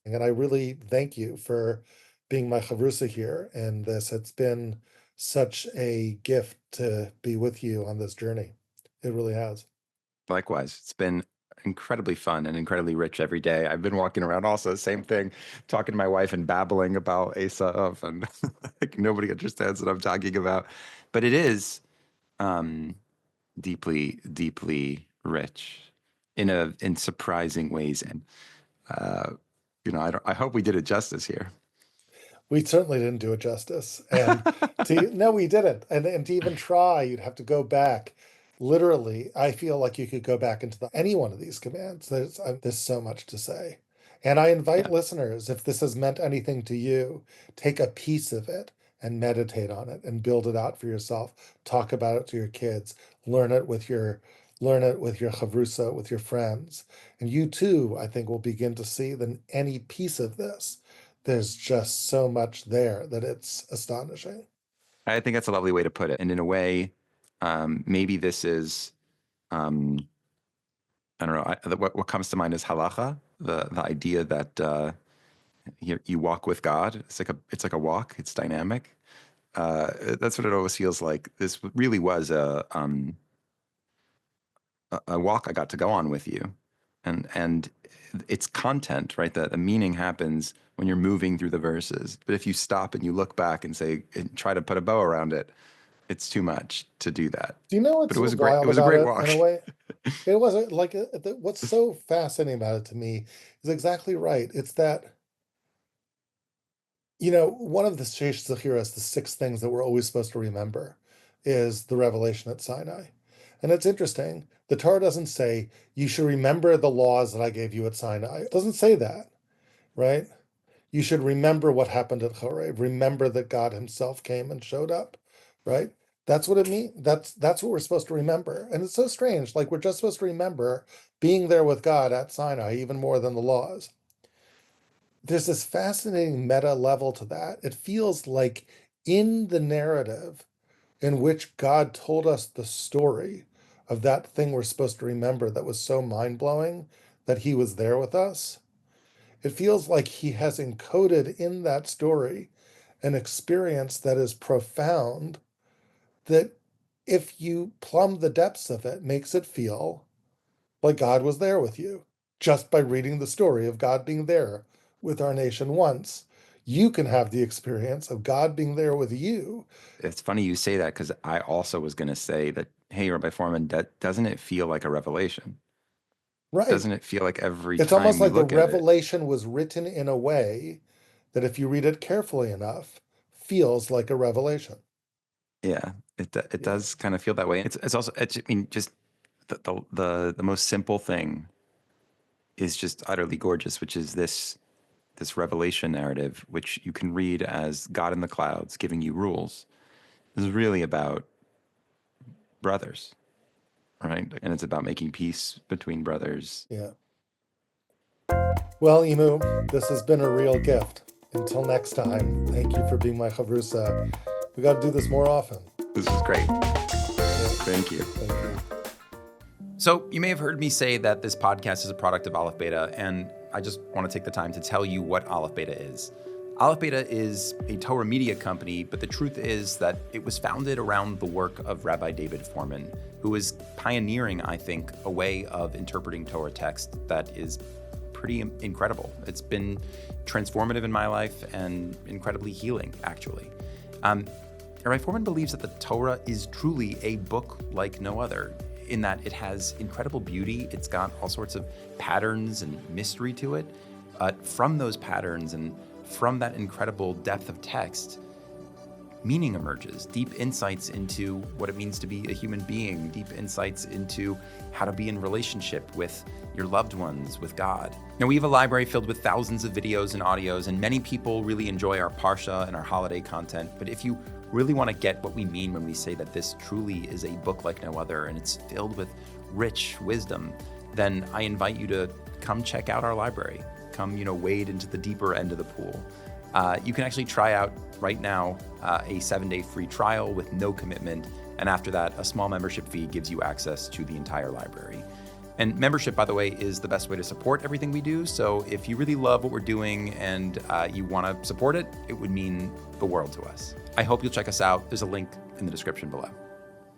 And I really thank you for being my chavrusa here in this. It's been such a gift to be with you on this journey. It really has. Likewise, it's been incredibly fun and incredibly rich every day. I've been walking around also, same thing, talking to my wife and babbling about Esav, and like nobody understands what I'm talking about. But it is um, deeply, deeply rich in surprising ways. And uh, I hope we did it justice here. We certainly didn't do it justice. And no, we didn't. And to even try, you'd have to go back. Literally, I feel like you could go back into any one of these commands. There's so much to say. And I invite Yeah, listeners, if this has meant anything to you, take a piece of it and meditate on it and build it out for yourself. Talk about it to your kids. Learn it with your chavrusa, with your friends. And you too, I think, will begin to see that any piece of this, there's just so much there that it's astonishing. I think that's a lovely way to put it. And in a way, maybe this is um, I don't know. What comes to mind is halacha, the idea that you walk with God. It's like a walk. It's dynamic. That's what it always feels like. This really was a walk I got to go on with you, and it's content, right? The meaning happens when you're moving through the verses. But if you stop and you look back and say and try to put a bow around it, it's too much to do that. Do you know But what's it was a great. It wild was a about great it walk. in a way? It wasn't like what's so fascinating about it to me is exactly right. It's that, one of the Sheish Zahiras, the six things that we're always supposed to remember, is the revelation at Sinai. And it's interesting. The Torah doesn't say you should remember the laws that I gave you at Sinai. It doesn't say that, right? You should remember what happened at Horeb. Remember that God Himself came and showed up, right? That's what it means. That's what we're supposed to remember. And it's so strange. Like we're just supposed to remember being there with God at Sinai, even more than the laws. there's this fascinating meta level to that. It feels like in the narrative in which God told us the story of that thing we're supposed to remember that was so mind-blowing that he was there with us, it feels like he has encoded in that story an experience that is profound, that if you plumb the depths of it, makes it feel like God was there with you. Just by reading the story of God being there with our nation once, you can have the experience of God being there with you. It's funny you say that because I also was going to say that, hey, Rabbi Fohrman, doesn't it feel like a revelation? Right. Doesn't it feel like every It's time almost we like the look at it, revelation was written in a way that if you read it carefully enough, feels like a revelation. yeah, it Yeah. does kind of feel that way. It's also, I mean, just the most simple thing is just utterly gorgeous, which is this revelation narrative, which you can read as God in the clouds giving you rules. This is really about brothers, right? And it's about making peace between brothers. Yeah. Well, Imu, this has been a real gift. Until next time, thank you for being my chavrusa. We got to do this more often. This is great. Yeah, Thank you. thank you. So you may have heard me say that this podcast is a product of Aleph Beta, and I just want to take the time to tell you what Aleph Beta is. Aleph Beta is a Torah media company, but the truth is that it was founded around the work of Rabbi David Fohrman, who is pioneering, I think, a way of interpreting Torah text that is pretty incredible. It's been transformative in my life and incredibly healing, actually. Rabbi Fohrman believes that the Torah is truly a book like no other, in that it has incredible beauty. It's got all sorts of patterns and mystery to it. From those patterns and from that incredible depth of text, meaning emerges, deep insights into what it means to be a human being, deep insights into how to be in relationship with your loved ones, with God. Now, we have a library filled with thousands of videos and audios, and many people really enjoy our Parsha and our holiday content. But if you really want to get what we mean when we say that this truly is a book like no other and it's filled with rich wisdom, then I invite you to come check out our library. Come, wade into the deeper end of the pool. You can actually try out right now a 7-day free trial with no commitment. And after that, a small membership fee gives you access to the entire library. And membership, by the way, is the best way to support everything we do. So if you really love what we're doing and you want to support it, it would mean the world to us. I hope you'll check us out. There's a link in the description below.